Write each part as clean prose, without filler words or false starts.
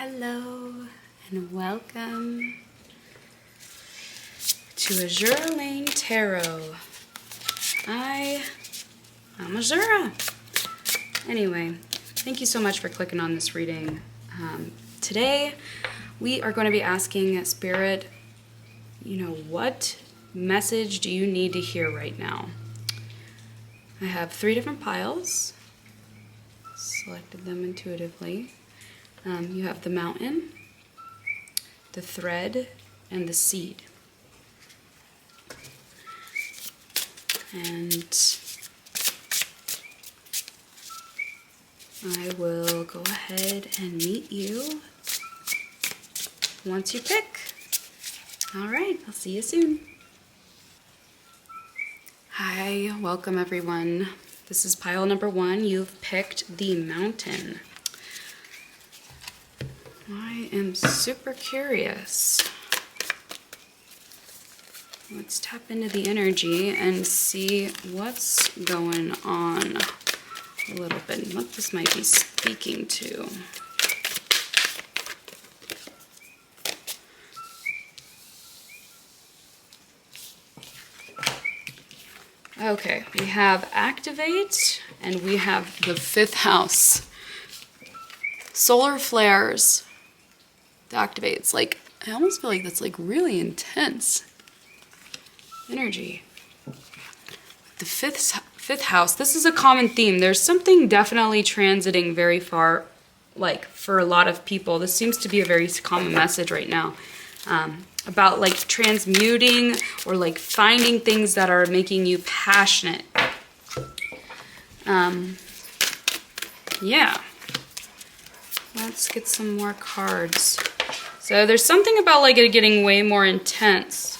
Hello and welcome to Azura Lane Tarot. I'm Azura. Anyway, thank you so much for clicking on this reading. Today we are going to be asking Spirit, what message do you need to hear right now? I have 3 different piles. Selected them intuitively. You have the mountain, the thread, and the seed. And I will go ahead and meet you once you pick. All right, I'll see you soon. Hi, welcome everyone. This is pile number 1. You've picked the mountain. I am super curious. Let's tap into the energy and see what's going on a little bit, and what this might be speaking to. Okay, we have activate and we have the 5th house. Solar flares. The activates, like, I almost feel like that's like really intense energy. The fifth house, this is a common theme. There's something definitely transiting very far, like for a lot of people. This seems to be a very common message right now, about like transmuting or like finding things that are making you passionate. Yeah. Let's get some more cards. So there's something about like it getting way more intense.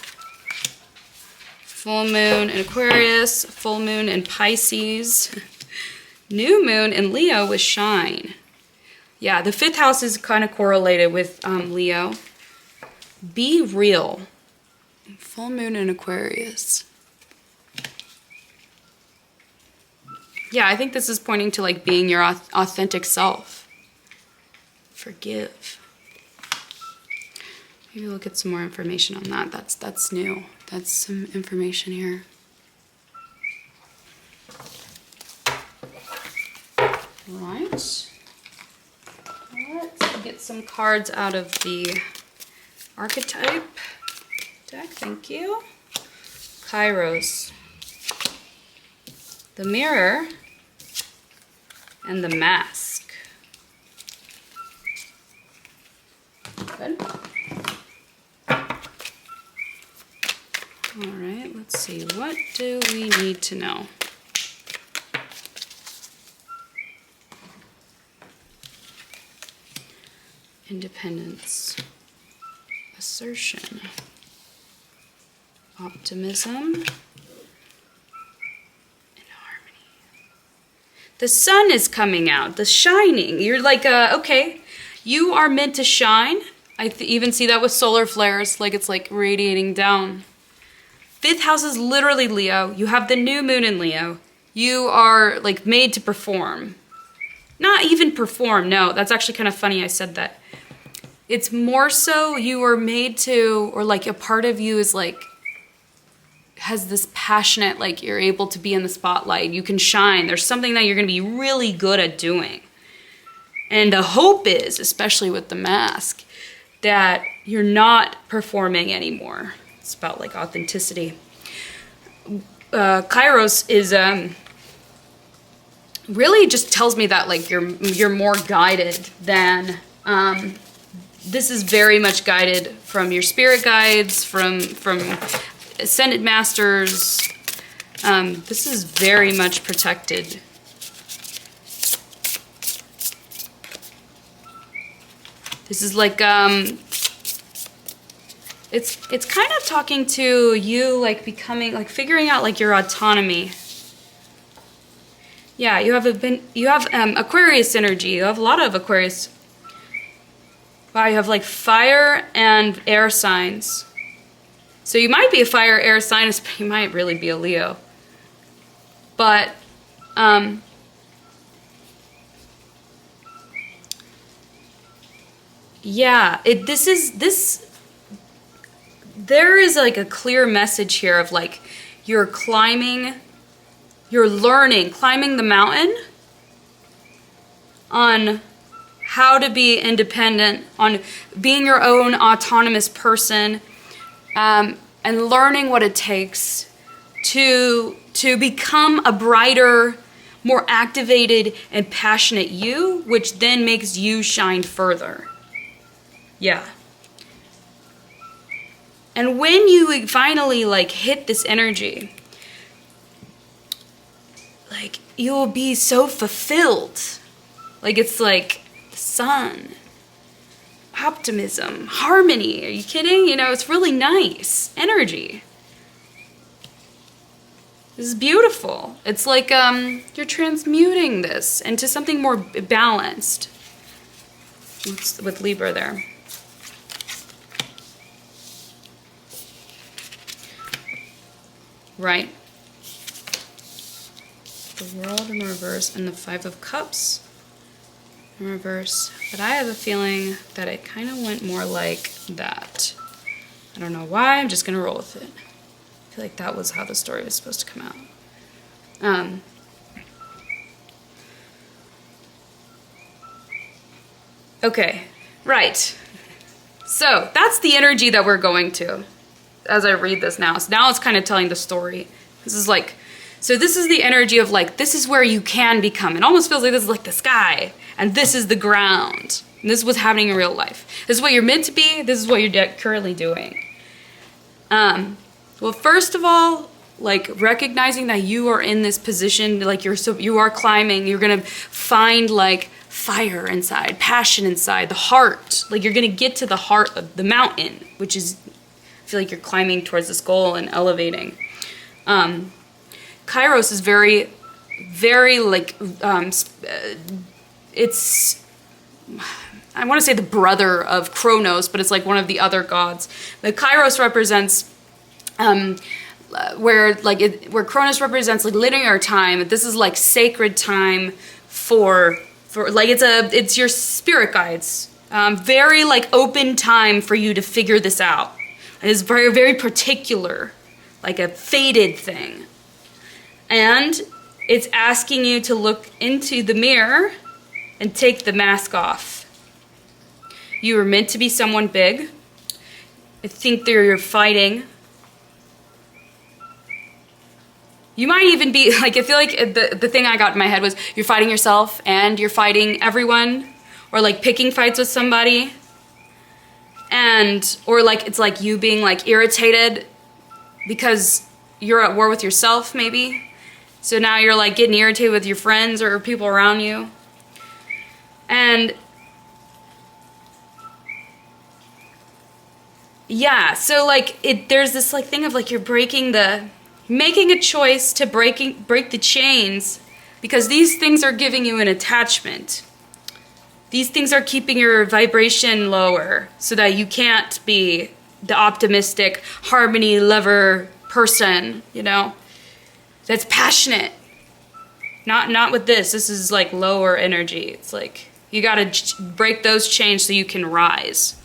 Full moon in Aquarius, full moon in Pisces, new moon in Leo with shine. Yeah, the 5th house is kind of correlated with Leo. Be real. Full moon in Aquarius. Yeah, I think this is pointing to like being your authentic self. Forgive. Maybe we'll get some more information on that. That's new. That's some information here. Right. Let's get some cards out of the Archetype deck. Thank you. Kairos. The mirror and the mask. Good. All right, let's see. What do we need to know? Independence, assertion, optimism, and harmony. The sun is coming out, the shining. You're like, okay, you are meant to shine. I even see that with solar flares, like it's like radiating down. 5th house is literally Leo. You have the new moon in Leo. You are like made to perform. Not even perform, no, that's actually kind of funny I said that. It's more so you are made to, or like a part of you is like, has this passionate, like you're able to be in the spotlight. You can shine. There's something that you're going to be really good at doing. And the hope is, especially with the mask, that you're not performing anymore. It's about like authenticity. Kairos is really just tells me that like you're more guided than this is very much guided from your spirit guides, from ascended masters. This is very much protected. This is like it's kind of talking to you, like becoming, like figuring out like your autonomy. Yeah, you have Aquarius energy. You have a lot of Aquarius. Wow, you have like fire and air signs. So you might be a fire air sign, but you might really be a Leo. But Yeah, there is like a clear message here of like, you're climbing the mountain on how to be independent, on being your own autonomous person, and learning what it takes to become a brighter, more activated and passionate you, which then makes you shine further. Yeah. And when you finally like hit this energy, like you'll be so fulfilled. Like it's like the sun, optimism, harmony. Are you kidding? You know, it's really nice energy. This is beautiful. It's like you're transmuting this into something more balanced. With Libra there. Right. The World in reverse and the Five of Cups in reverse. But I have a feeling that it kind of went more like that. I don't know why, I'm just gonna roll with it. I feel like that was how the story was supposed to come out. Okay, right. So that's the energy that we're going to as I read this now. So now it's kind of telling the story. This is like, so this is the energy of like, this is where you can become. It almost feels like this is like the sky and this is the ground. And this is what's happening in real life. This is what you're meant to be. This is what you're currently doing. Well, first of all, like recognizing that you are in this position, like you are climbing, you're gonna find like fire inside, passion inside, the heart. Like you're gonna get to the heart of the mountain, which is, I feel like you're climbing towards this goal and elevating. Kairos is very, very like, it's, I want to say the brother of Kronos, but it's like one of the other gods. The Kairos represents, where Kronos represents like linear time. This is like sacred time for like it's your spirit guides. Very like open time for you to figure this out. It is very, very particular, like a fated thing. And it's asking you to look into the mirror and take the mask off. You were meant to be someone big. I think you're fighting. You might even be, like, I feel like the thing I got in my head was you're fighting yourself and you're fighting everyone, or like picking fights with somebody. Or like, it's like you being like irritated because you're at war with yourself maybe. So now you're like getting irritated with your friends or people around you. And yeah, so like there's this like thing of like you're making a choice to break the chains, because these things are giving you an attachment. These things are keeping your vibration lower so that you can't be the optimistic harmony lover person, you know, that's passionate. Not with this. This is like lower energy. It's like you got to break those chains so you can rise.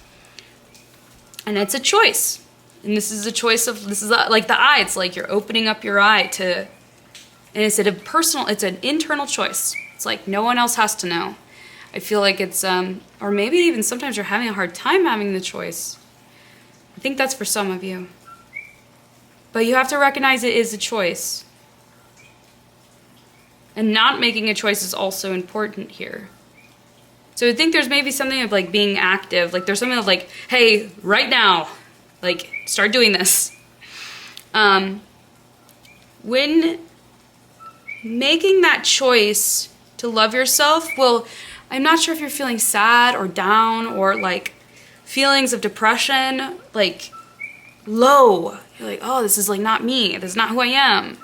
And it's a choice. And this is a choice of, this is like the eye. It's like you're opening up your eye to, and it's it's an internal choice. It's like no one else has to know. I feel like it's, or maybe even sometimes you're having a hard time having the choice. I think that's for some of you. But you have to recognize it is a choice. And not making a choice is also important here. So I think there's maybe something of like being active. Like there's something of like, hey, right now, like start doing this. When making that choice to love yourself, well, I'm not sure if you're feeling sad or down or like feelings of depression, like low. You're like, oh, this is like not me. This is not who I am.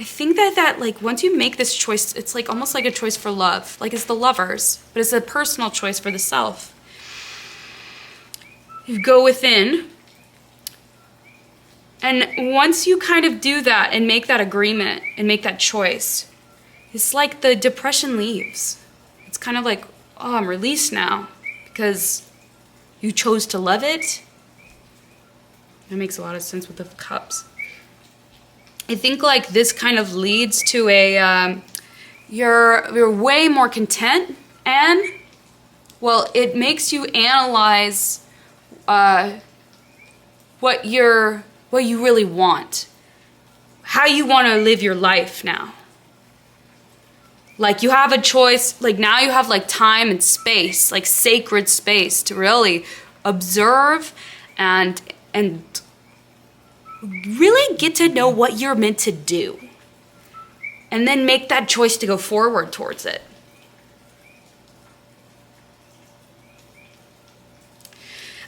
I think that like once you make this choice, it's like almost like a choice for love. Like it's the lovers, but it's a personal choice for the self. You go within, and once you kind of do that and make that agreement and make that choice, it's like the depression leaves. It's kind of like, oh, I'm released now because you chose to love it. That makes a lot of sense with the cups. I think like this kind of leads to a, you're way more content, and well, it makes you analyze what you really want, how you want to live your life now. Like you have a choice, like now you have like time and space, like sacred space to really observe and really get to know what you're meant to do. And then make that choice to go forward towards it.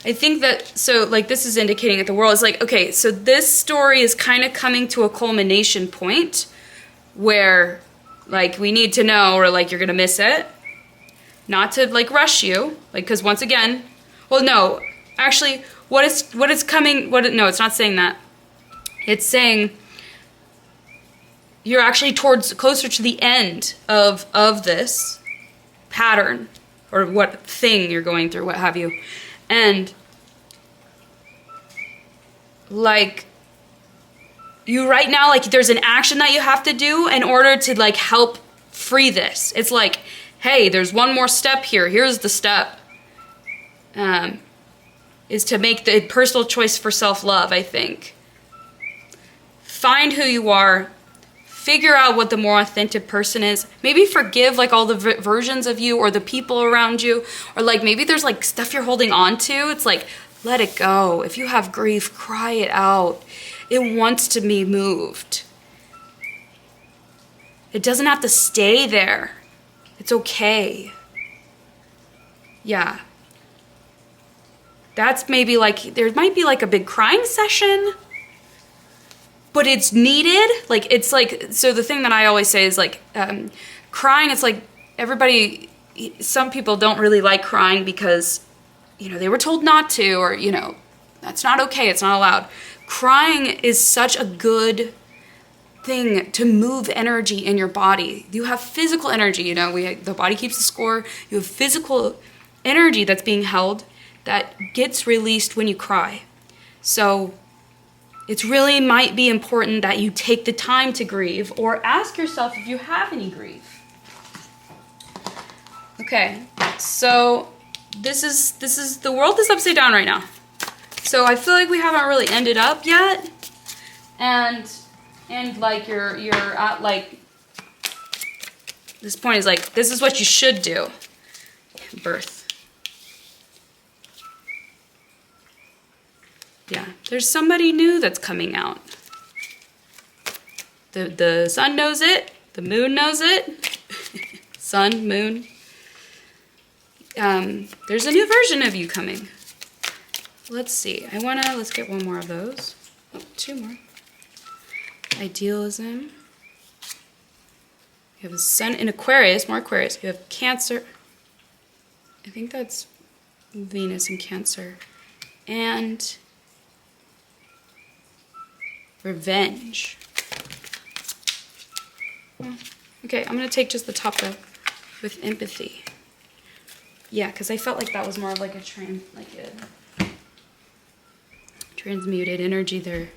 I think that, so like this is indicating that the world is like, okay, so this story is kind of coming to a culmination point where like we need to know, or like you're gonna miss it. Not to like rush you, like, because once again, well, no, actually, no, it's not saying that. It's saying you're actually closer to the end of this pattern, or what thing you're going through, what have you. And like you right now, like there's an action that you have to do in order to like help free this. It's like, hey, there's one more step here. Here's the step. Is to make the personal choice for self-love, I think. Find who you are. Figure out what the more authentic person is. Maybe forgive like all the versions of you or the people around you. Or like maybe there's like stuff you're holding on to. It's like, let it go. If you have grief, cry it out. It wants to be moved. It doesn't have to stay there. It's okay. Yeah. That's maybe like, there might be like a big crying session. But it's needed. Like, it's like, so the thing that I always say is like, crying, it's like everybody, some people don't really like crying because, you know, they were told not to, or, you know, that's not okay, it's not allowed. Crying is such a good thing to move energy in your body. You have physical energy, you know, the body keeps the score. You have physical energy that's being held that gets released when you cry. So it really might be important that you take the time to grieve, or ask yourself if you have any grief. Okay, so this is the world is upside down right now. So I feel like we haven't really ended up yet, and like you're at like this point is like, this is what you should do. Birth. Yeah, there's somebody new that's coming out. The sun knows it. The moon knows it. Sun, moon. There's a new version of you coming. Let's see. Let's get one more of those. Oh, two more. Idealism. You have a sun in Aquarius, more Aquarius. You have Cancer. I think that's Venus in Cancer. And revenge. Okay, I'm going to take just the top though, with empathy. Yeah, because I felt like that was more of like a transmuted energy there.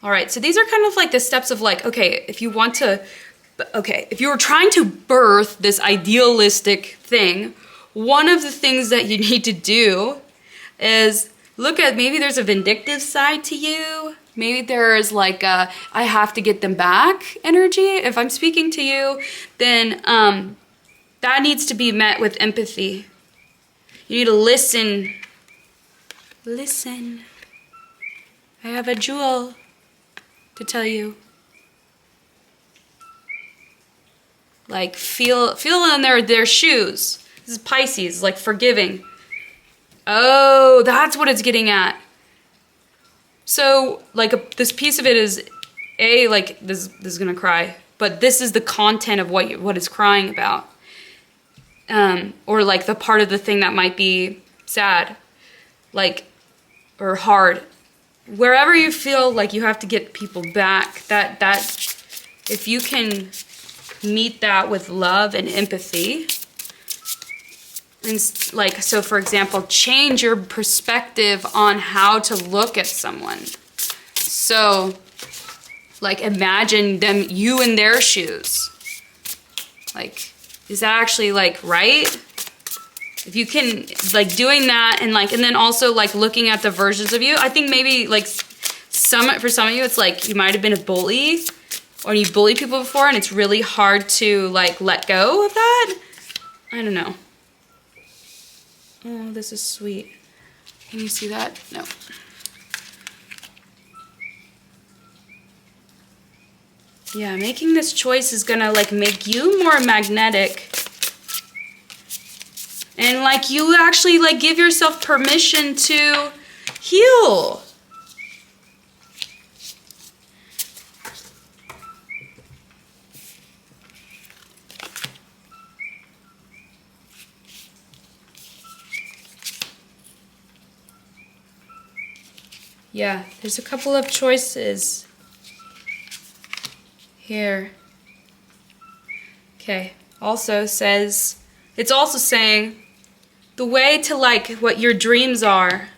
All right, so these are kind of like the steps of like, okay, if you were trying to birth this idealistic thing, one of the things that you need to do is look at, maybe there's a vindictive side to you. Maybe there's like a, I have to get them back energy. If I'm speaking to you, then that needs to be met with empathy. You need to listen. Listen. I have a jewel to tell you. Like feel in their shoes. This is Pisces, like forgiving. Oh, that's what it's getting at. So, like, this piece of it is, like, this is gonna cry, but this is the content of what it's crying about. Or, like, the part of the thing that might be sad, like, or hard. Wherever you feel like you have to get people back, that if you can meet that with love and empathy. And like, so for example, change your perspective on how to look at someone. So like imagine them, you in their shoes. Like, is that actually like right? If you can like doing that and like, and then also like looking at the versions of you, I think maybe like for some of you, it's like you might have been a bully or you bullied people before and it's really hard to like let go of that. I don't know. Oh, this is sweet. Can you see that? No. Yeah, making this choice is gonna like make you more magnetic. And like you actually like give yourself permission to heal. Yeah, there's a couple of choices here. Okay, also says, it's also saying the way to like what your dreams are.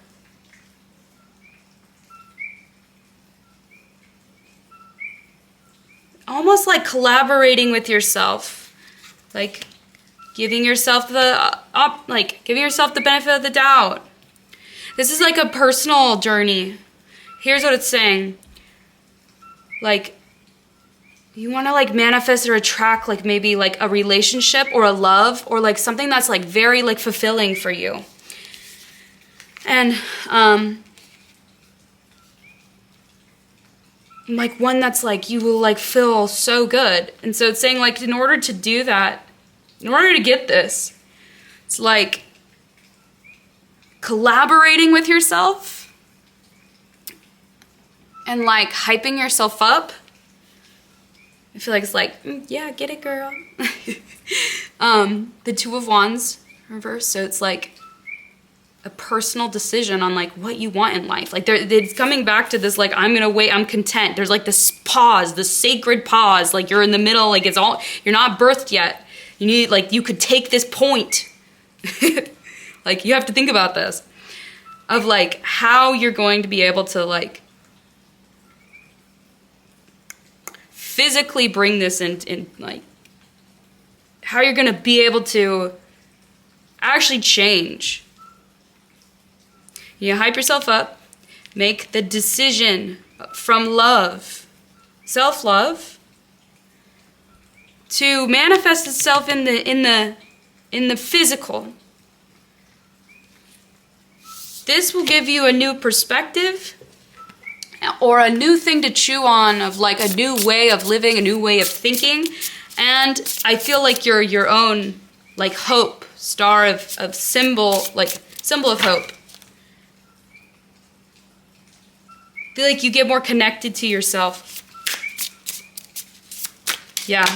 Almost like collaborating with yourself. Like giving yourself the giving yourself the benefit of the doubt. This is like a personal journey. Here's what it's saying. Like, you want to like manifest or attract like maybe like a relationship or a love or like something that's like very like fulfilling for you. And like one that's like you will like feel so good. And so it's saying like in order to do that, in order to get this, it's like collaborating with yourself and like hyping yourself up. I feel like it's like, yeah, get it, girl. The Two of Wands reverse. So it's like a personal decision on like what you want in life. Like it's coming back to this, like, I'm gonna wait, I'm content. There's like this pause, this sacred pause. Like you're in the middle, like it's all, you're not birthed yet. You need, like, you could take this point. Like you have to think about this. Of like how you're going to be able to like physically bring this in like how you're gonna be able to actually change. You hype yourself up, make the decision from love, self-love, to manifest itself in the physical. This will give you a new perspective or a new thing to chew on of like a new way of living, a new way of thinking. And I feel like you're your own like hope, star of symbol, like symbol of hope. I feel like you get more connected to yourself. Yeah.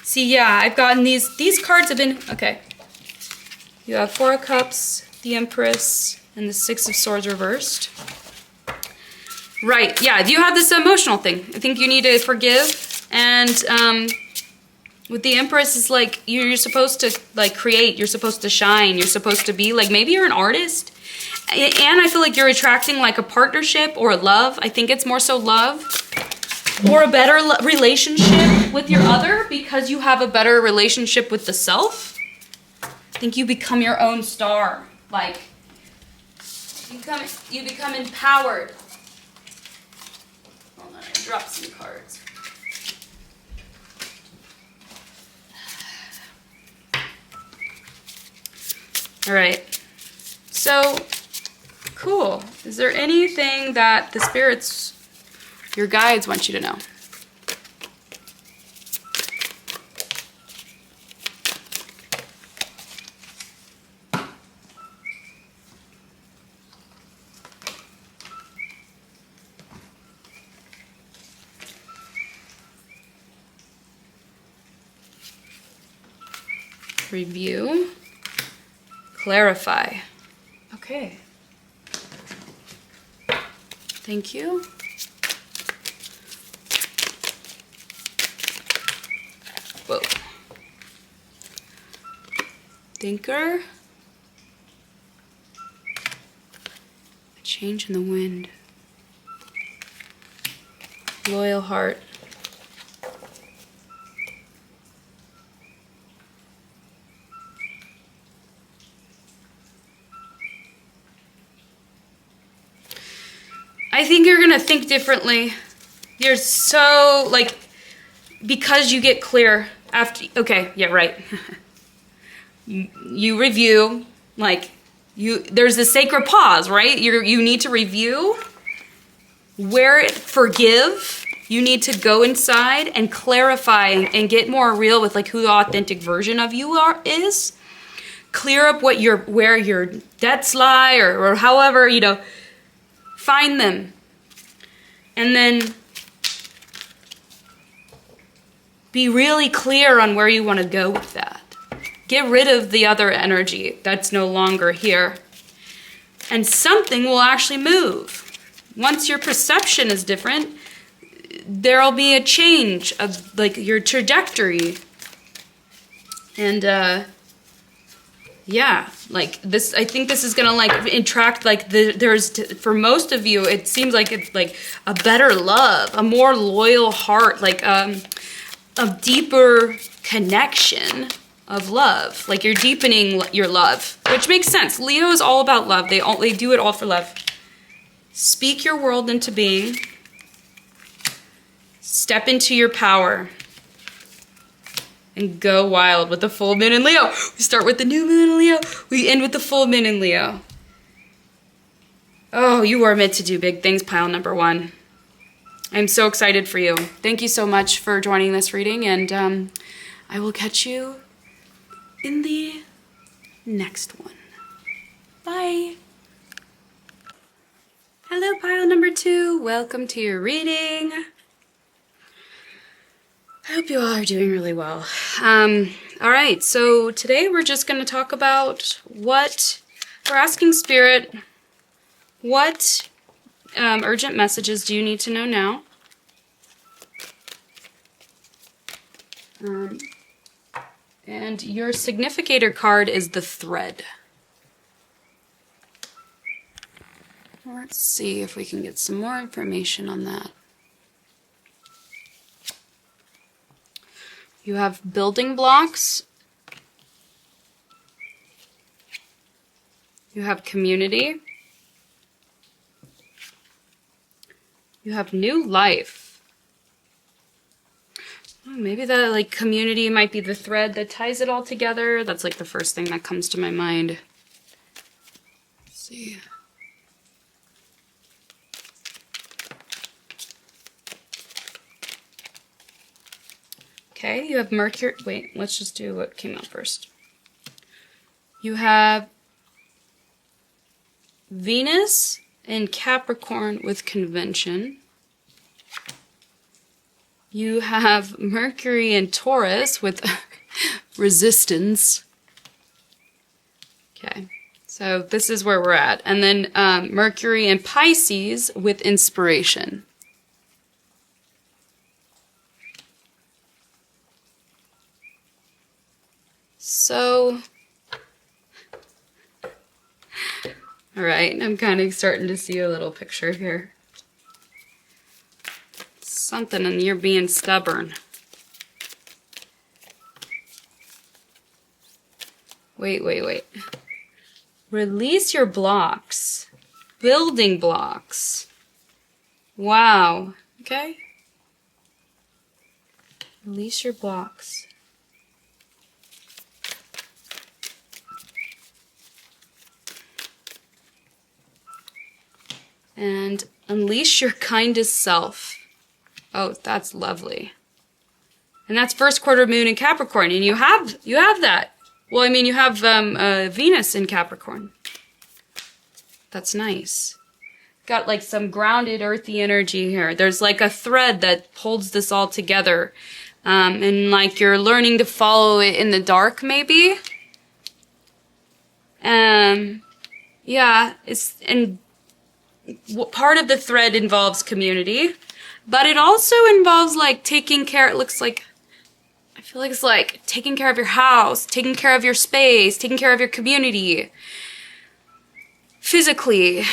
See, yeah, I've gotten these cards have been, okay. You have Four of Cups, the Empress, and the Six of Swords reversed. Right, yeah, you have this emotional thing. I think you need to forgive. And with the Empress, it's like you're supposed to like create, you're supposed to shine, you're supposed to be like, maybe you're an artist. And I feel like you're attracting like a partnership or a love. I think it's more so love. Or a better relationship with your other because you have a better relationship with the self. I think you become your own star. Like, you become empowered. Hold on, I dropped some cards. All right. So, cool. Is there anything that the spirits, your guides, want you to know? Review, clarify. Okay. Thank you. Thinker. A change in the wind. Loyal heart. I think you're gonna think differently. You're so, like, because you get clear after, okay, yeah, right. you review, like, there's a sacred pause, right? You need to review, forgive. You need to go inside and clarify and get more real with, like, who the authentic version of you is. Clear up where your debts lie, or however, you know, find them. And then be really clear on where you want to go with that. Get rid of the other energy that's no longer here. And something will actually move. Once your perception is different, there'll be a change of, like, your trajectory. And yeah, like this, I think this is gonna, like, attract, like, for most of you, it seems like it's like a better love, a more loyal heart, like a deeper connection of love. Like, you're deepening your love, which makes sense. Leo is all about love. They do it all for love. Speak your world into being. Step into your power. And go wild with the full moon in Leo. We start with the new moon in Leo. We end with the full moon in Leo. Oh, you are meant to do big things, pile number one. I'm so excited for you. Thank you so much for joining this reading, and I will catch you in the next one. Bye. Hello, pile number two. Welcome to your reading. I hope you all are doing really well. All right, so today we're just going to talk about we're asking Spirit, what urgent messages do you need to know now? And your significator card is the thread. Let's see if we can get some more information on that. You have building blocks. You have community. You have new life. Oh, maybe that, like, community might be the thread that ties it all together. That's, like, the first thing that comes to my mind. Let's see. Okay, you have Mercury. Wait, let's just do what came out first. You have Venus in Capricorn with convention. You have Mercury in Taurus with resistance. Okay, so this is where we're at. And then Mercury in Pisces with inspiration. So, all right, I'm kind of starting to see a little picture here. Something, and you're being stubborn. Wait. Release your blocks. Building blocks. Wow. Okay. Release your blocks. And unleash your kindest self. Oh, that's lovely. And that's first quarter moon in Capricorn, and you have that. Well, I mean, you have Venus in Capricorn. That's nice. Got, like, some grounded, earthy energy here. There's, like, a thread that holds this all together, and, like, you're learning to follow it in the dark, maybe. Yeah, part of the thread involves community, but it also involves, like, taking care. It looks like, feel like it's like taking care of your house, taking care of your space, taking care of your community. Physically.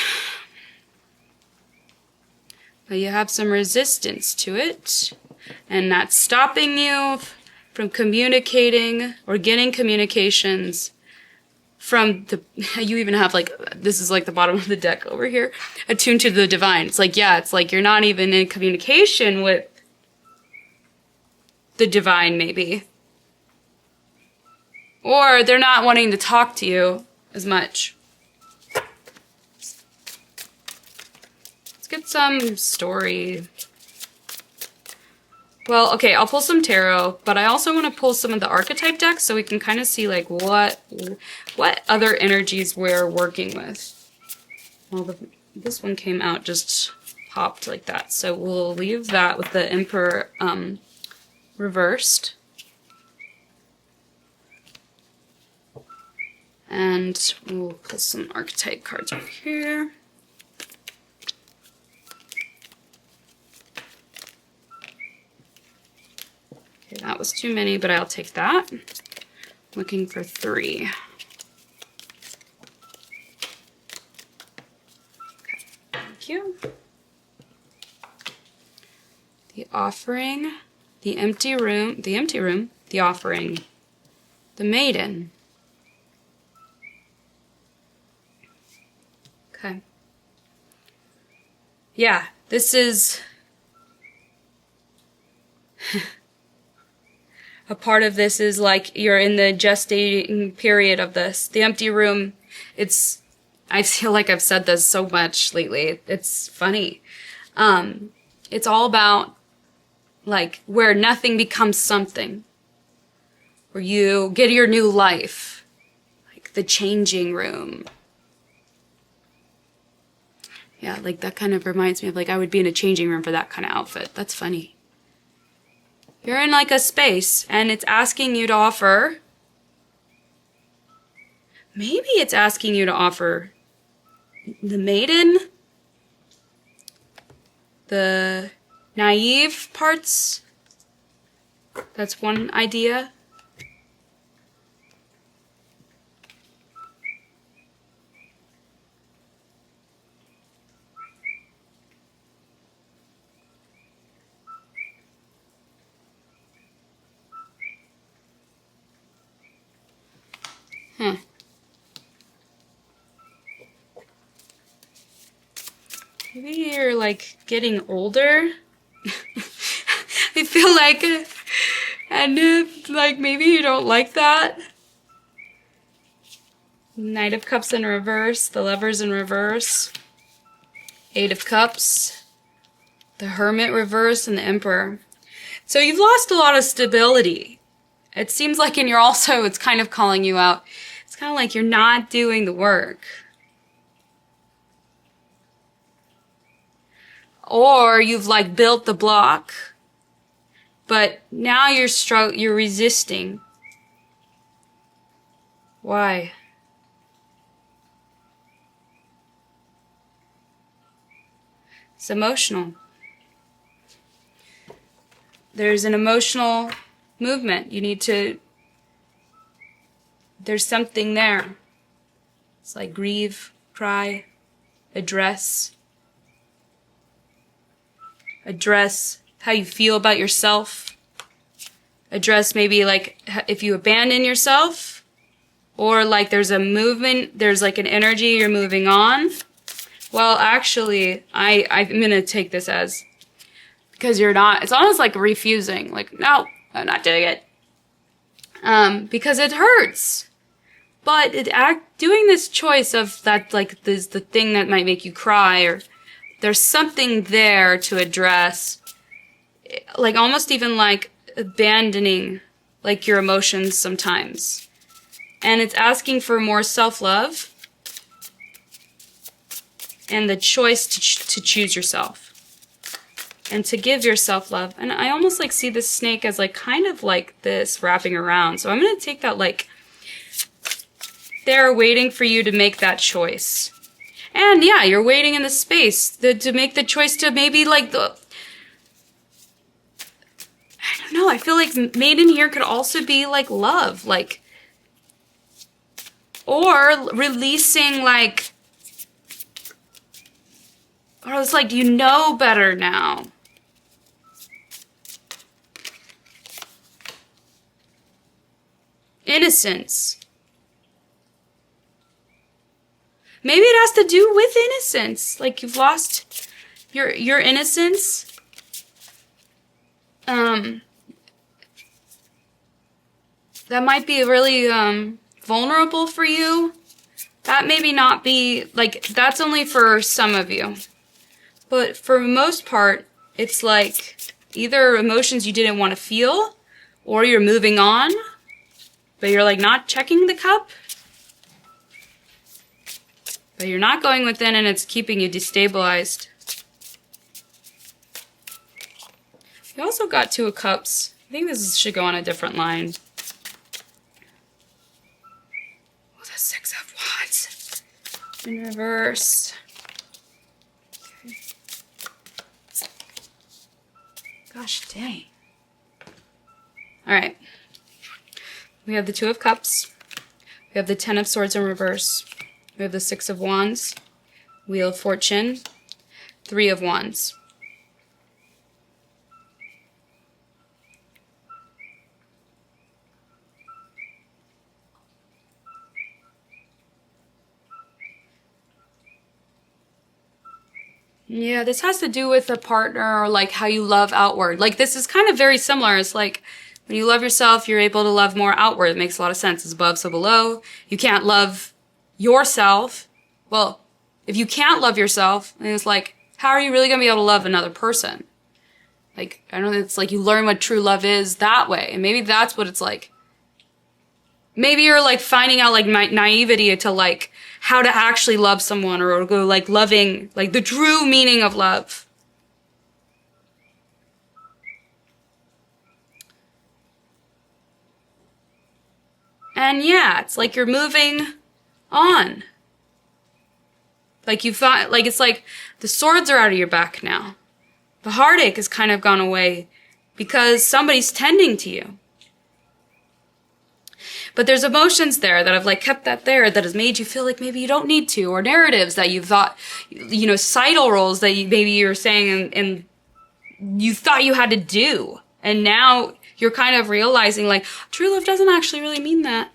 But you have some resistance to it. And that's stopping you from communicating or getting communications from the, you even have like, this is like the bottom of the deck over here, attuned to the divine. It's like, yeah, it's like you're not even in communication with the divine, maybe. Or they're not wanting to talk to you as much. Let's get some story. Well, okay, I'll pull some tarot, but I also want to pull some of the archetype decks so we can kind of see like what other energies we're working with. Well, this one came out just popped like that, so we'll leave that with the Emperor reversed. And we'll put some archetype cards over here. Okay, that was too many, but I'll take that. Looking for 3. Okay, thank you. The offering, the empty room, the offering, the maiden. Okay. Yeah, this is a part of this is like you're in the gestating period of this. The empty room, I feel like I've said this so much lately. It's funny. It's all about like where nothing becomes something. Where you get your new life. Like the changing room. Yeah, like that kind of reminds me of like I would be in a changing room for that kind of outfit. That's funny. You're in like a space and it's asking you to offer. Maybe it's asking you to offer the maiden, the naive parts. That's one idea. Huh. Maybe you're like getting older. I feel like, and like maybe you don't like that. Knight of Cups in reverse, the Lovers in reverse, 8 of Cups, the Hermit reverse, and the Emperor. So you've lost a lot of stability. It seems like, and you're also, it's kind of calling you out. It's kind of like you're not doing the work. Or you've like built the block, but now you're resisting. Why? It's emotional. There's an emotional movement. You need to, there's something there. It's like grieve, cry, address how you feel about yourself. Address maybe like if you abandon yourself, or like there's a movement, there's like an energy you're moving on. Well, actually, I'm gonna take this as, because you're not, it's almost like refusing, like, no, I'm not doing it. Because it hurts. But doing this choice of that, like, this, the thing that might make you cry, or there's something there to address, like almost even like abandoning like your emotions sometimes. And it's asking for more self-love and the choice to choose yourself and to give yourself love. And I almost like see this snake as like kind of like this wrapping around. So I'm going to take that like they're waiting for you to make that choice. And yeah, you're waiting in the space to make the choice to maybe like I don't know, I feel like maiden here could also be like love, like, or releasing like, or it's like you know better now. Innocence. Maybe it has to do with innocence. Like you've lost your innocence. That might be really vulnerable for you. That maybe not be, like, that's only for some of you. But for the most part, it's like either emotions you didn't want to feel, or you're moving on, but you're like not checking the cup. But you're not going within and it's keeping you destabilized. You also got Two of Cups. I think this should go on a different line. Oh, the Six of Wands. In reverse. Okay. Gosh dang. Alright. We have the Two of Cups. We have the Ten of Swords in reverse. We have the Six of Wands. Wheel of Fortune. Three of Wands. Yeah, this has to do with a partner or like how you love outward. Like this is kind of very similar. It's like when you love yourself, you're able to love more outward. It makes a lot of sense. It's above, so below. You can't love yourself. Well, if you can't love yourself, then it's like, how are you really going to be able to love another person? Like, I don't know, it's like you learn what true love is that way. And maybe that's what it's like. Maybe you're like finding out like naivety to like how to actually love someone or go like loving, like the true meaning of love. And yeah, it's like you're moving on. Like you thought, like it's like the swords are out of your back now. The heartache has kind of gone away because somebody's tending to you. But there's emotions there that have like kept that there that has made you feel like maybe you don't need to, or narratives that you thought, you know, societal roles that you, maybe you were saying and you thought you had to do. And now you're kind of realizing like, true love doesn't actually really mean that.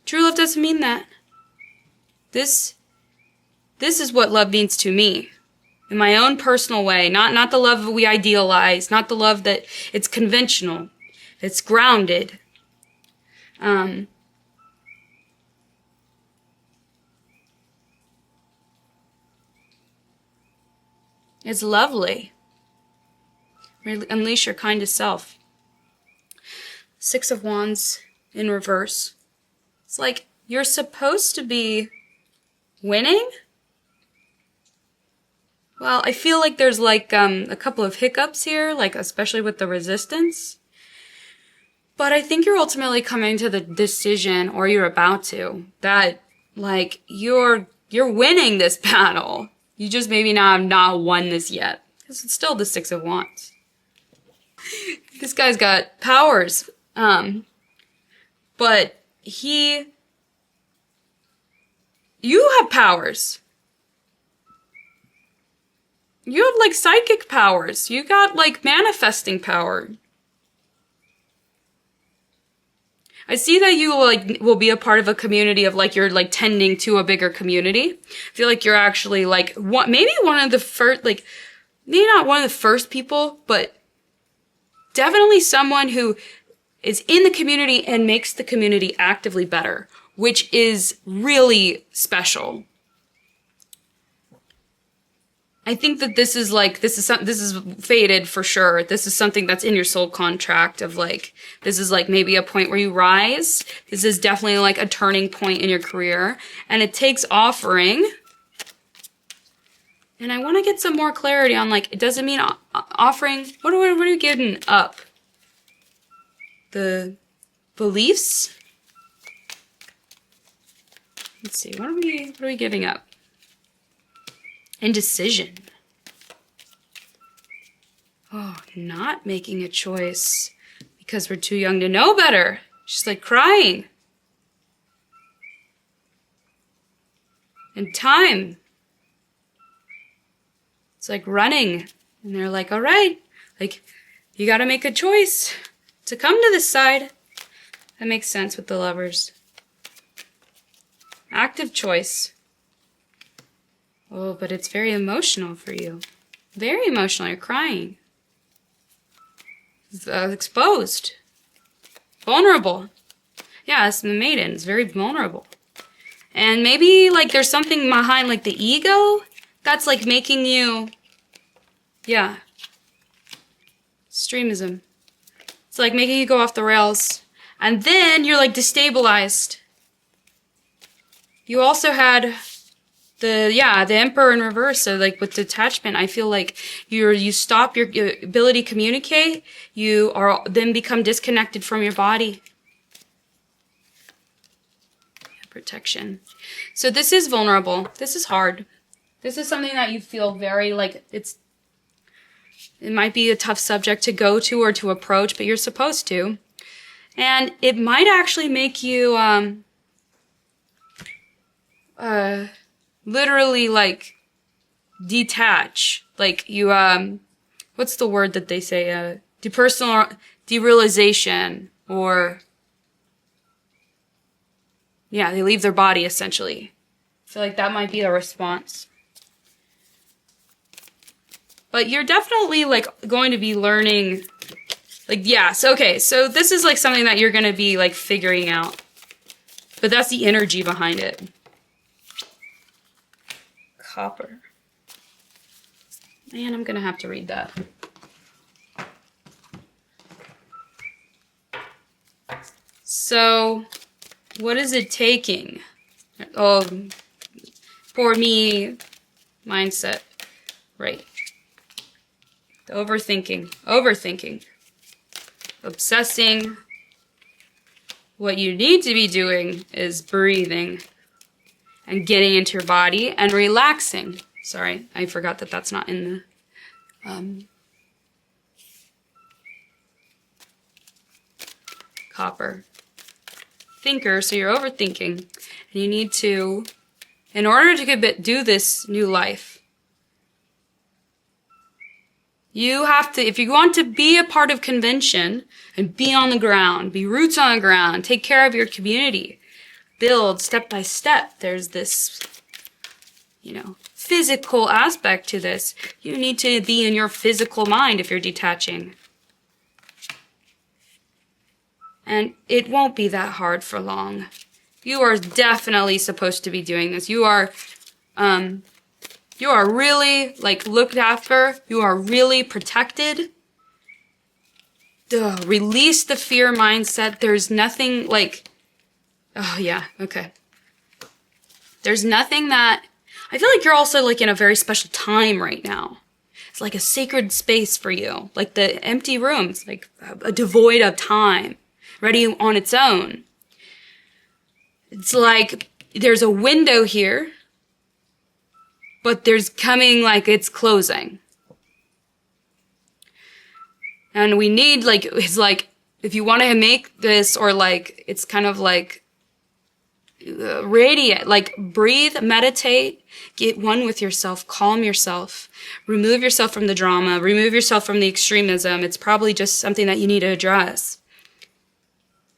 True love doesn't mean that. This is what love means to me. In my own personal way. Not the love we idealize. Not the love that it's conventional. It's grounded. It's lovely. Unleash your kindest self. Six of Wands in reverse. It's like you're supposed to be winning. Well, I feel like there's like a couple of hiccups here, like especially with the resistance. But I think you're ultimately coming to the decision, or you're about to, that like you're winning this battle. You just maybe not have not won this yet. Because it's still the Six of Wands. This guy's got powers. But you have powers. You have like psychic powers. You got like manifesting power. I see that you will be a part of a community of like you're like tending to a bigger community. I feel like you're actually like maybe one of the first, like maybe not one of the first people, but definitely someone who is in the community and makes the community actively better, which is really special. I think that this is fated for sure. This is something that's in your soul contract of like, this is like maybe a point where you rise. This is definitely like a turning point in your career. And it takes offering. And I want to get some more clarity on like, it doesn't mean offering. What are you giving up? The beliefs? Let's see, what are we giving up? Indecision. Oh, not making a choice because we're too young to know better. She's like crying. And time. It's like running. And they're like, all right, like, you got to make a choice to come to this side. That makes sense with the Lovers. Active choice. Oh, but it's very emotional for you. Very emotional. You're crying. It's, exposed. Vulnerable. Yeah, it's the Maiden. It's very vulnerable. And maybe, like, there's something behind, like, the ego that's, like, making you... Yeah. Extremism. It's, like, making you go off the rails. And then you're, like, destabilized. You also had the Emperor in reverse. So, like, with detachment, I feel like you stop your ability to communicate. You are then become disconnected from your body. Protection. So this is vulnerable. This is hard. This is something that you feel very, like, it might be a tough subject to go to or to approach, but you're supposed to. And it might actually make you, literally, like, detach. Like, you, what's the word that they say? Derealization, or... Yeah, they leave their body, essentially. I feel like that might be the response. But you're definitely, like, going to be learning... Like, yeah, so, okay, so this is, like, something that you're going to be, like, figuring out. But that's the energy behind it. Copper. Man, I'm going to have to read that. So... What is it taking? Oh, for me, mindset. Right. The overthinking. Obsessing. What you need to be doing is breathing and getting into your body and relaxing. Sorry, I forgot that that's not in the copper. Thinker, so you're overthinking, and you need to, in order to do this new life, you have to, if you want to be a part of convention and be on the ground, be roots on the ground, take care of your community, build step by step, there's this, physical aspect to this. You need to be in your physical mind if you're detaching. And it won't be that hard for long. You are definitely supposed to be doing this. You are really, like, looked after. You are really protected. Release the fear mindset. There's nothing, like... Oh, yeah, okay. There's nothing that... I feel like you're also, like, in a very special time right now. It's like a sacred space for you. Like the empty rooms, like a devoid of time. Ready on its own. It's like there's a window here, but there's coming, like, it's closing. And we need, like, it's like, if you want to make this, or, like, it's kind of like radiant, like, breathe, meditate, get one with yourself, calm yourself, remove yourself from the drama, remove yourself from the extremism. It's probably just something that you need to address.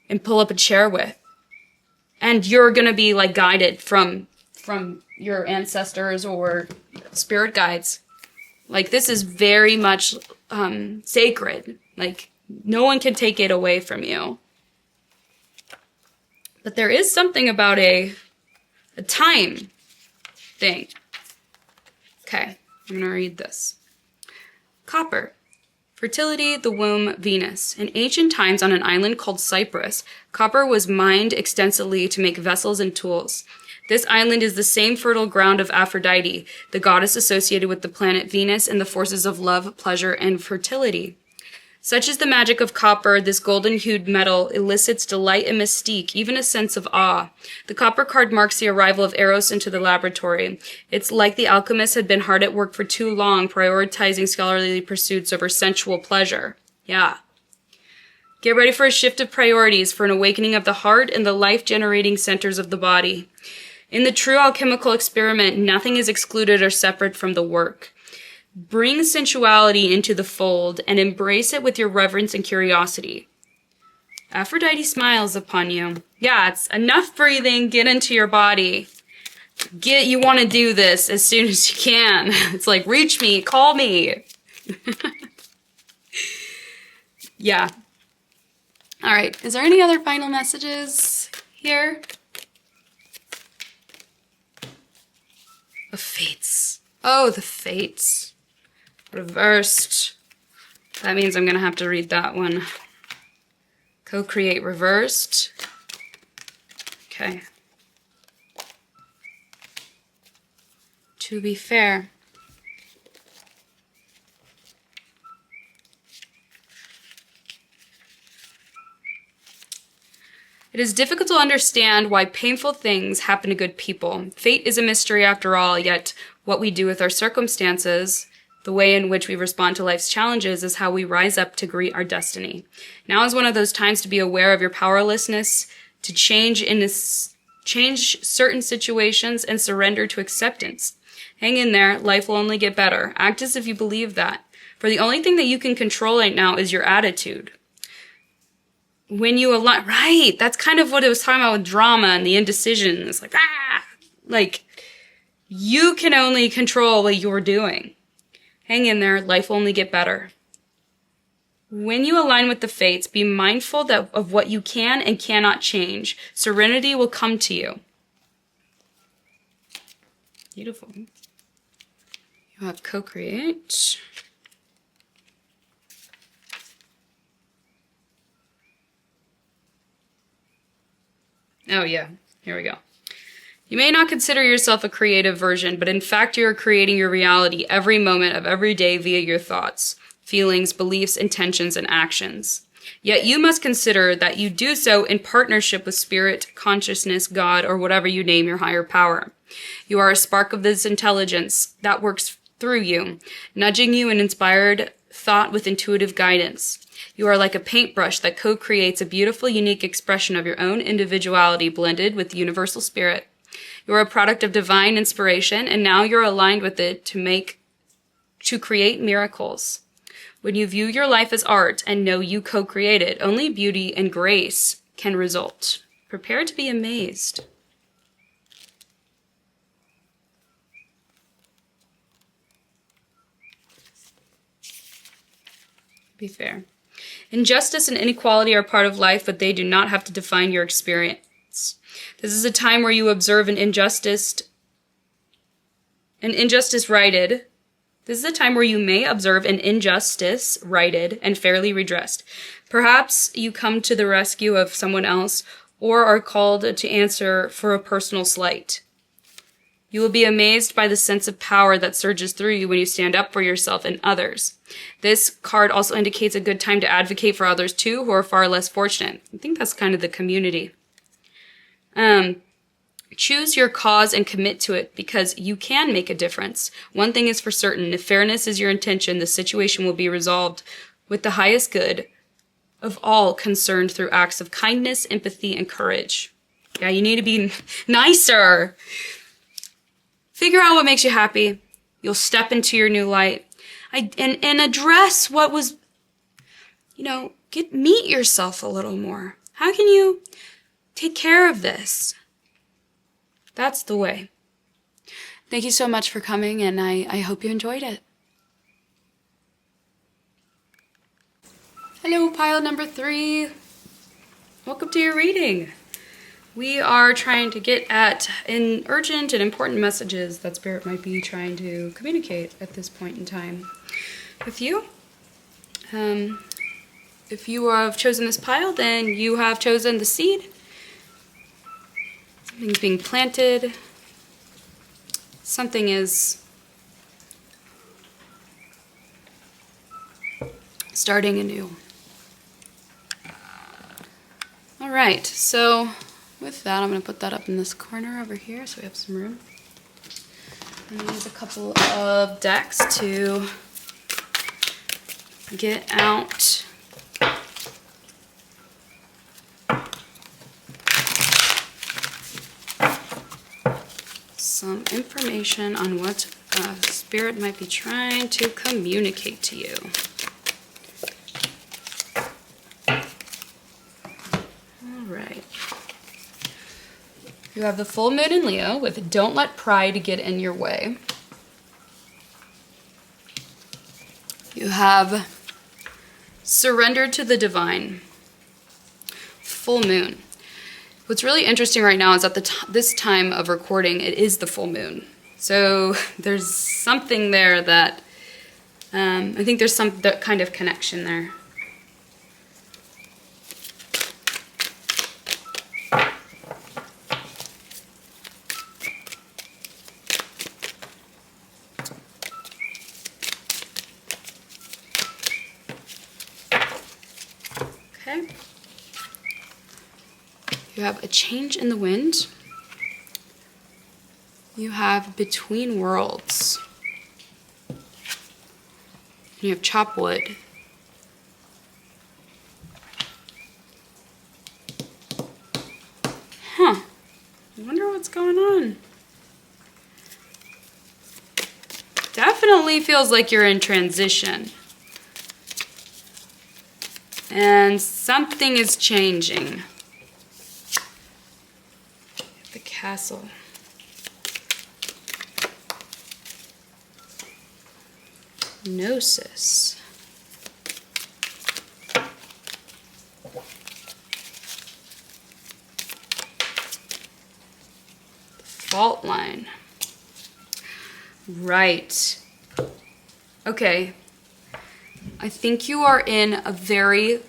And pull up a chair with. And you're going to be, like, guided from your ancestors or spirit guides. Like, this is very much sacred. Like, no one can take it away from you. But there is something about a time thing. Okay, I'm going to read this. Copper. Fertility, the womb, Venus. In ancient times on an island called Cyprus, copper was mined extensively to make vessels and tools. This island is the same fertile ground of Aphrodite, the goddess associated with the planet Venus and the forces of love, pleasure, and fertility. Such is the magic of copper, this golden-hued metal elicits delight and mystique, even a sense of awe. The copper card marks the arrival of Eros into the laboratory. It's like the alchemist had been hard at work for too long, prioritizing scholarly pursuits over sensual pleasure. Yeah. Get ready for a shift of priorities, for an awakening of the heart and the life-generating centers of the body. In the true alchemical experiment, nothing is excluded or separate from the work. Bring sensuality into the fold and embrace it with your reverence and curiosity. Aphrodite smiles upon you. Yeah, it's enough breathing. Get into your body. You want to do this as soon as you can. It's like, reach me, call me. Yeah. All right. Is there any other final messages here? The fates. Oh, the fates. Reversed. That means I'm going to have to read that one. Co-create reversed. Okay. To be fair. It is difficult to understand why painful things happen to good people. Fate is a mystery after all, yet what we do with our circumstances, the way in which we respond to life's challenges, is how we rise up to greet our destiny. Now is one of those times to be aware of your powerlessness, to change certain situations, and surrender to acceptance. Hang in there, life will only get better. Act as if you believe that. For the only thing that you can control right now is your attitude. When you align, right, that's kind of what it was talking about with drama and the indecision. It's like, you can only control what you're doing. Hang in there, life will only get better. When you align with the fates, be mindful of what you can and cannot change. Serenity will come to you. Beautiful. You have co-create. Oh yeah, here we go. You may not consider yourself a creative version, but in fact you are creating your reality every moment of every day via your thoughts, feelings, beliefs, intentions, and actions. Yet you must consider that you do so in partnership with spirit, consciousness, God, or whatever you name your higher power. You are a spark of this intelligence that works through you, nudging you in inspired thought with intuitive guidance. You are like a paintbrush that co-creates a beautiful, unique expression of your own individuality blended with universal spirit. You are a product of divine inspiration, and now you're aligned with it to create miracles. When you view your life as art and know you co-create it, only beauty and grace can result. Prepare to be amazed. Be fair. Injustice and inequality are part of life, but they do not have to define your experience. This is a time where you observe an injustice righted. This is a time where you may observe an injustice righted and fairly redressed. Perhaps you come to the rescue of someone else or are called to answer for a personal slight. You will be amazed by the sense of power that surges through you when you stand up for yourself and others. This card also indicates a good time to advocate for others too, who are far less fortunate. I think that's kind of the community. Choose your cause and commit to it because you can make a difference. One thing is for certain, if fairness is your intention, the situation will be resolved with the highest good of all concerned through acts of kindness, empathy, and courage. Yeah, you need to be nicer. Figure out what makes you happy. You'll step into your new light. And address what was, meet yourself a little more. How can you take care of this? That's the way. Thank you so much for coming, and I hope you enjoyed it. Hello, pile number 3. Welcome to your reading. We are trying to get at urgent and important messages that Spirit might be trying to communicate at this point in time with you. If you have chosen this pile, then you have chosen the seed. Something's being planted. Something is starting anew. All right, so with that, I'm going to put that up in this corner over here so we have some room. I'm going to use a couple of decks to get out some information on what Spirit might be trying to communicate to you. Right. You have the full moon in Leo with don't let pride get in your way. You have surrender to the divine. Full moon. What's really interesting right now is at this time of recording, it is the full moon. So there's something there that, I think there's some kind of connection there. Okay. You have a change in the wind. You have between worlds. You have chop wood. Huh. I wonder what's going on. Definitely feels like you're in transition. And something is changing. The castle. Gnosis. The fault line. Right. Okay. I think you are in a very,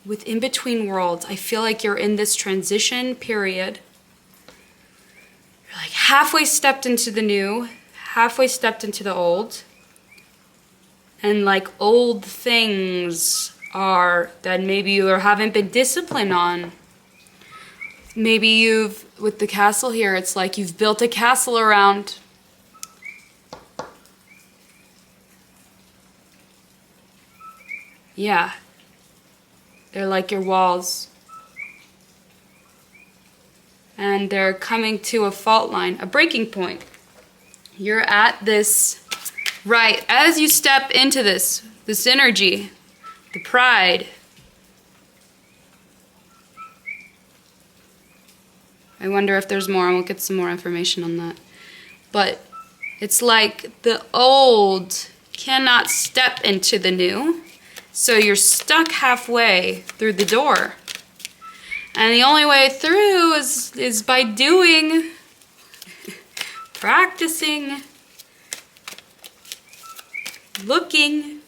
within between worlds. I feel like you're in this transition period. You're like halfway stepped into the new, halfway stepped into the old. And like old things are that maybe you haven't been disciplined on. Maybe you've, with the castle here, it's like you've built a castle around. Yeah. They're like your walls. And they're coming to a fault line, a breaking point. You're at this, right, as you step into this energy, the pride. I wonder if there's more, and we'll get some more information on that. But it's like the old cannot step into the new. So you're stuck halfway through the door. And the only way through is by doing, practicing, looking.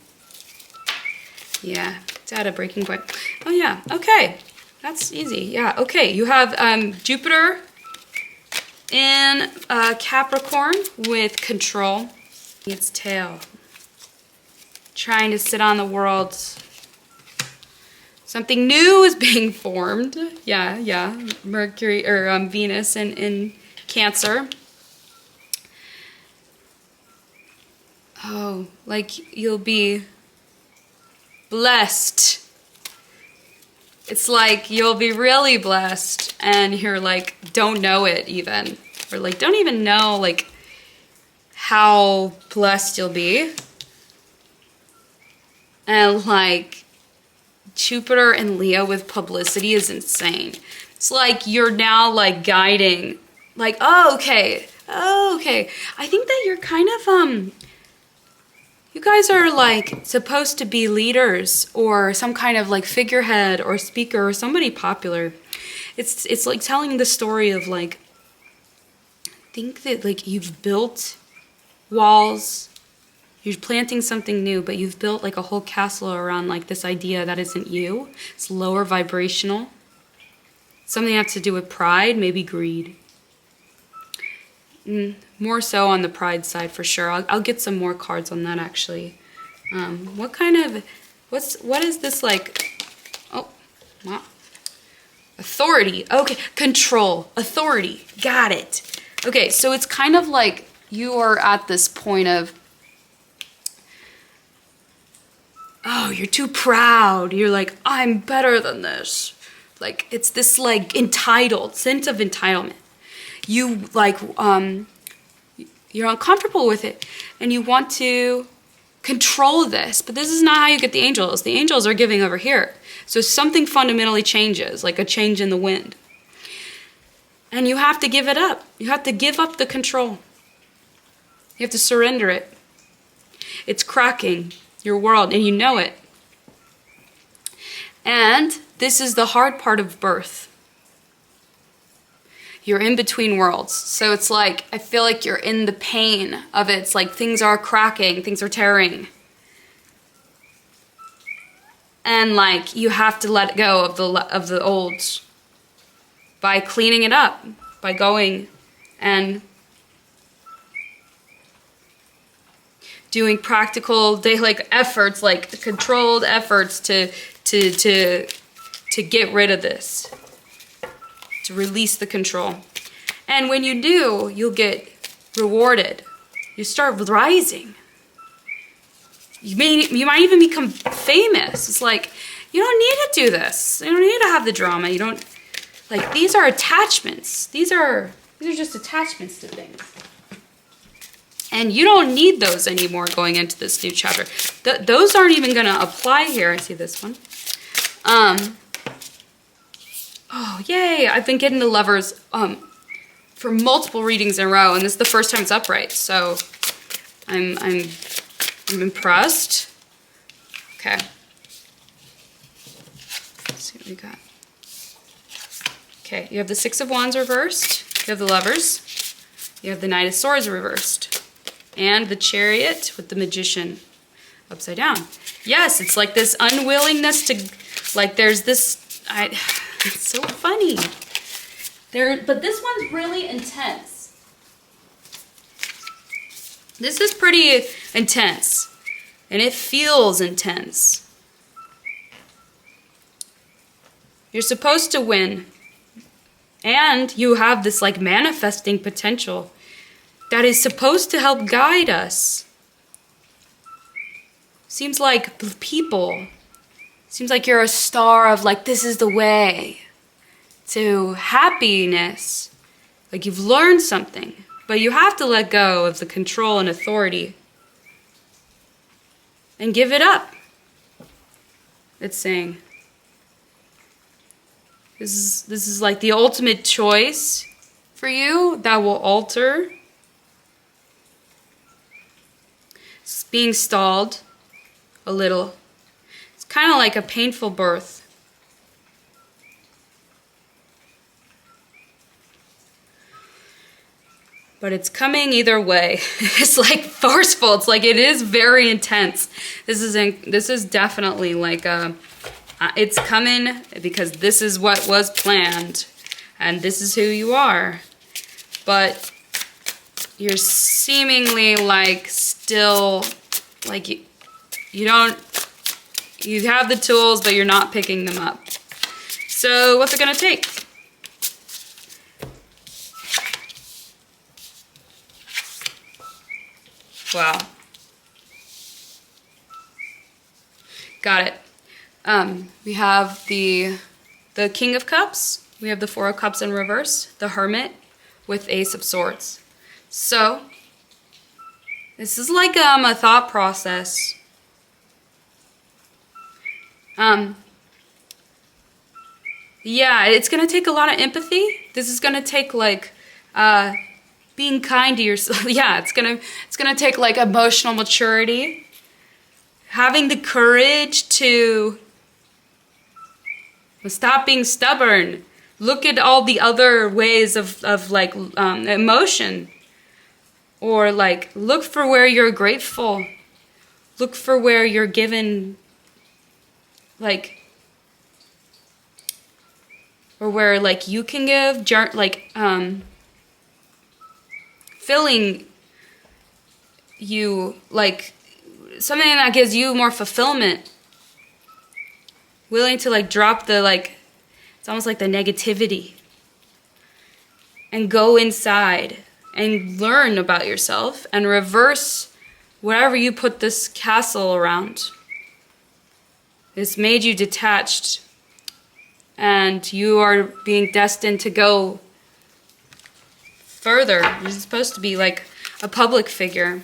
Yeah, it's at a breaking point. Oh yeah, okay. That's easy. Yeah, okay. You have Jupiter in Capricorn with control. Its tail. Trying to sit on the world. Something new is being formed. Yeah. Mercury or Venus in Cancer. Oh, like you'll be blessed. It's like you'll be really blessed and you're like, don't know it even. Or like, don't even know like how blessed you'll be. And like Jupiter and Leo with publicity is insane. It's like you're now like guiding, like, oh, okay. I think that you're kind of, you guys are like supposed to be leaders or some kind of like figurehead or speaker or somebody popular. It's like telling the story of like, I think that like you've built walls. You're planting something new, but you've built like a whole castle around like this idea that isn't you. It's lower vibrational. Something that has to do with pride, maybe greed. More so on the pride side for sure. I'll get some more cards on that actually. What is this like? Oh, wow. Authority. Okay, control, authority. Got it. Okay, so it's kind of like you are at this point of, oh, you're too proud. You're like, I'm better than this. Like, it's this like entitled, sense of entitlement. You like, you're uncomfortable with it and you want to control this, but this is not how you get the angels. The angels are giving over here. So something fundamentally changes, like a change in the wind. And you have to give it up. You have to give up the control. You have to surrender it. It's cracking your world, and you know it. And this is the hard part of birth. You're in between worlds. So it's like, I feel like you're in the pain of it. It's like things are cracking, things are tearing. And like, you have to let go of the old by cleaning it up, by going and doing practical daily efforts, like controlled efforts to get rid of this, to release the control. And when you do, you'll get rewarded. You start rising. You might even become famous. It's like, you don't need to do this. You don't need to have the drama. You don't, like, these are attachments. These are just attachments to things. And you don't need those anymore going into this new chapter. Those aren't even going to apply here. I see this one. Oh, yay. I've been getting the Lovers for multiple readings in a row, and this is the first time it's upright. So I'm impressed. Okay. Let's see what we got. Okay, you have the Six of Wands reversed. You have the Lovers. You have the Knight of Swords reversed. And the Chariot with the Magician upside down. Yes, it's like this unwillingness to, like there's this, it's so funny. But this one's really intense. This is pretty intense. And it feels intense. You're supposed to win. And you have this like manifesting potential that is supposed to help guide us. Seems like people. Seems like you're a star of like, this is the way to happiness. Like you've learned something. But you have to let go of the control and authority. And give it up. It's saying. This is like the ultimate choice for you that will alter. It's being stalled a little. It's kind of like a painful birth. But it's coming either way. It's like forceful. It's like it is very intense. This is definitely like it's coming because this is what was planned and this is who you are. But you're seemingly like still like you have the tools, but you're not picking them up. So what's it gonna take? Wow. Got it. We have the King of Cups. We have the Four of Cups in reverse. The Hermit with Ace of Swords. So, this is like a thought process. Yeah, it's going to take a lot of empathy. This is going to take like being kind to yourself. Yeah, it's gonna take like emotional maturity, having the courage to stop being stubborn. Look at all the other ways of like emotion, or like look for where you're grateful. Look for where you're given, like, or where like you can give, like filling you, like something that gives you more fulfillment. Willing to like drop the like, it's almost like the negativity. And go inside and learn about yourself and reverse whatever you put this castle around. It's made you detached. And you are being destined to go further. You're supposed to be like a public figure.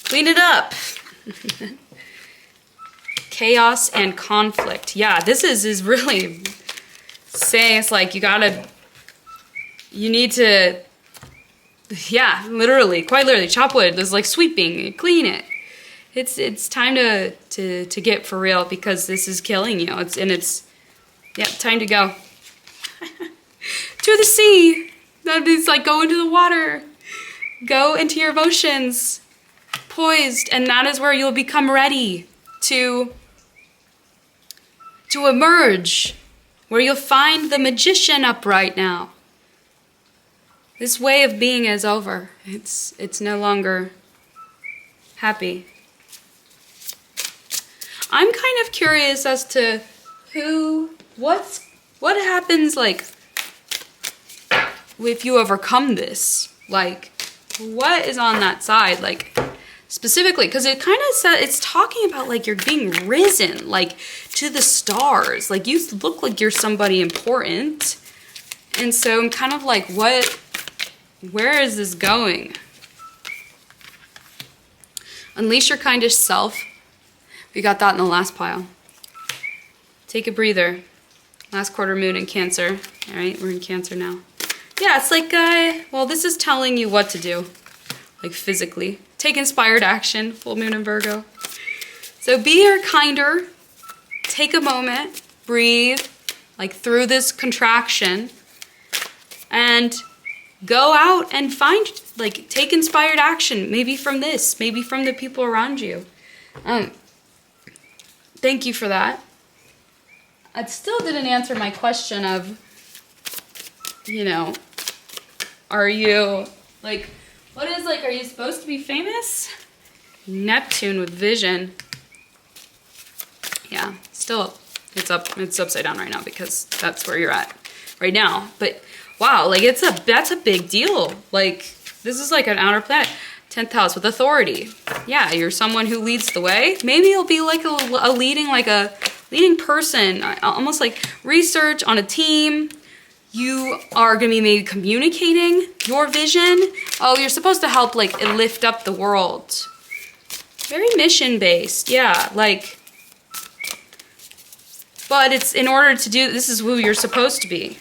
Clean it up. Chaos and conflict. Yeah, this is really saying it's like you need to, yeah, literally, quite literally, chop wood. There's like sweeping, clean it. It's time to get for real because this is killing you. It's time to go. To the sea. That means like go into the water. Go into your emotions. Poised, and that is where you'll become ready to emerge. Where you'll find the magician up right now. This way of being is over. It's no longer happy. I'm kind of curious as to what happens like if you overcome this. Like, what is on that side? Like, specifically, because it kind of says, it's talking about like you're being risen, like to the stars. Like you look like you're somebody important. And so I'm kind of like, where is this going? Unleash your kindest self. We got that in the last pile. Take a breather. Last quarter moon in Cancer. All right, we're in Cancer now. Yeah, it's like, well, this is telling you what to do. Like physically. Take inspired action. Full moon in Virgo. So be your kinder. Take a moment. Breathe. Like through this contraction. And go out and find, like, take inspired action. Maybe from this. Maybe from the people around you. Thank you for that. I still didn't answer my question of, are you, like, what is, like, are you supposed to be famous? Neptune with vision. Yeah, still, it's upside down right now because that's where you're at right now. But, wow, like, that's a big deal. Like, this is like an outer planet. 10th house with authority. Yeah, you're someone who leads the way. Maybe you'll be like a leading person, almost like research on a team. You are gonna be maybe communicating your vision. Oh, you're supposed to help like lift up the world. Very mission based, yeah, like, but it's in order to do, this is who you're supposed to be.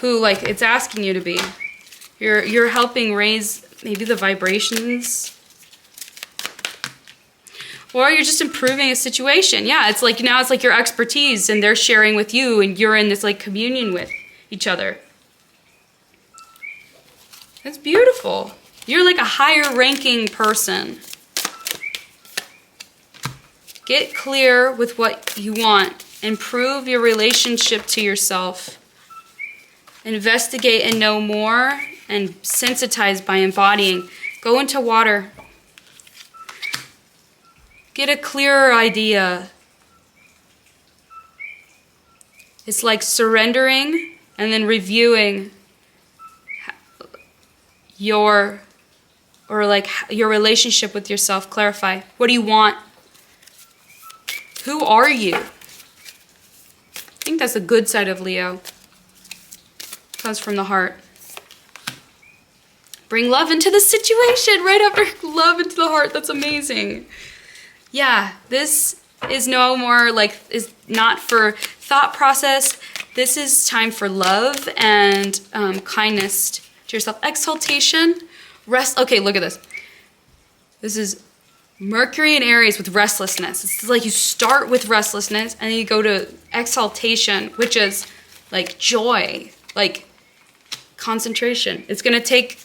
Who, like, it's asking you to be. You're helping raise maybe the vibrations. Or you're just improving a situation. Yeah, it's like now it's like your expertise and they're sharing with you and you're in this like communion with each other. That's beautiful. You're like a higher ranking person. Get clear with what you want. Improve your relationship to yourself. Investigate and know more. And sensitize by embodying. Go into water. Get a clearer idea. It's like surrendering and then reviewing your relationship with yourself. Clarify. What do you want? Who are you? I think that's a good side of Leo. Comes from the heart. Bring love into the situation right after love into the heart. That's amazing. Yeah, this is no more like, is not for thought process. This is time for love and kindness to yourself. Exaltation, rest. Okay, look at this. This is Mercury and Aries with restlessness. It's like you start with restlessness and then you go to exaltation, which is like joy, like concentration. It's gonna take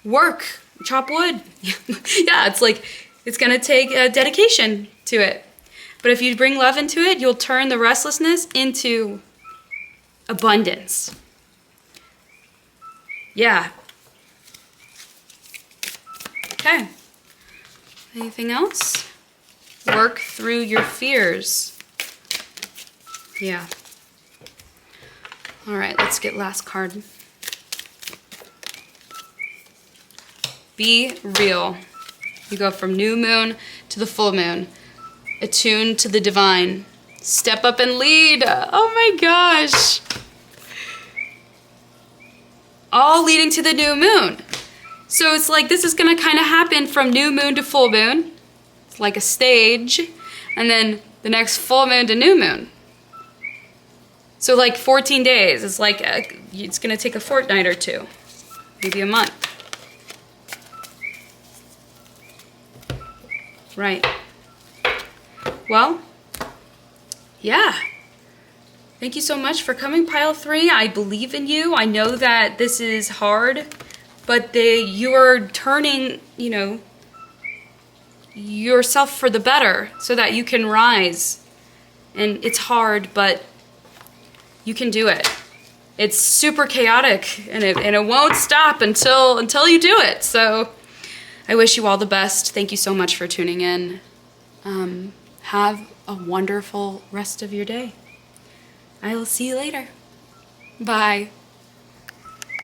work, chop wood. Yeah, it's like, it's gonna take dedication to it. But if you bring love into it, you'll turn the restlessness into abundance. Yeah. Okay. Anything else? Work through your fears. Yeah. All right, let's get last card. Be real. You go from new moon to the full moon. Attune to the divine. Step up and lead. Oh my gosh. All leading to the new moon. So it's like this is going to kind of happen from new moon to full moon. It's like a stage. And then the next full moon to new moon. So like 14 days. It's like it's going to take a fortnight or two. Maybe a month. Right. Well, yeah. Thank you so much for coming, Pile 3. I believe in you. I know that this is hard, but you are turning, you know, yourself for the better so that you can rise. And it's hard, but you can do it. It's super chaotic, and it won't stop until you do it. So I wish you all the best. Thank you so much for tuning in. Have a wonderful rest of your day. I will see you later. Bye.